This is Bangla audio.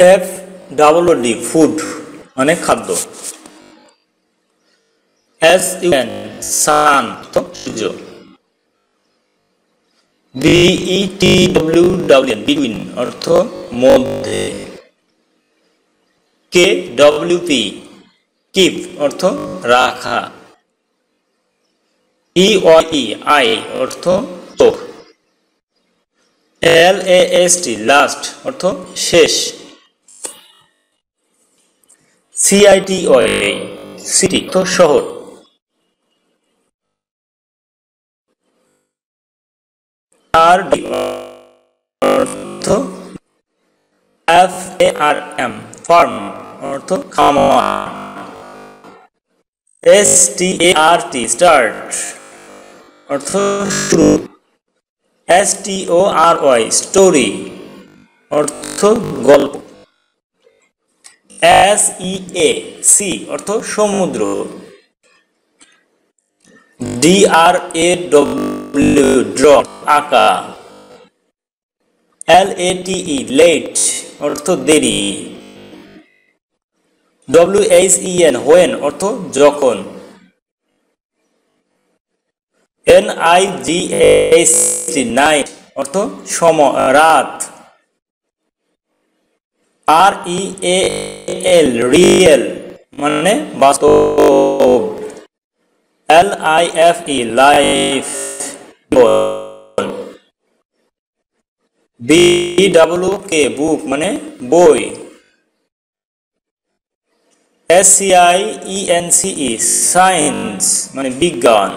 F double O D food মানে খাদ্য। এস ইউ এন সান সূর্য। B E T W W N between অর্থ মধ্যে। কে ডব্লিউ পি কিপ অর্থ রাখা। ই ওয়াই ই আই অর্থ চোখ। এল এ এস টি লাস্ট অর্থ শেষ। সিআইটি ওয়াই সিটি অর্থ শহর। আর ডি অর্থ F A R M farm অর্থ খামার। এস টি এ আর টি স্টার্ট অর্থ শুরু। S T O R Y story অর্থ গল্প। এস ই এ সি অর্থ সমুদ্র। D R A W draw আঁকা। L A T E late অর্থ দেরি। W H E N when অর্থ যখন। N I G H T night অর্থ সময় রাত। আর ই এ এল রিয়েল মানে বাস্তব। L I F E life B W K book মানে বই। S C I E N C E science মানে বিজ্ঞান।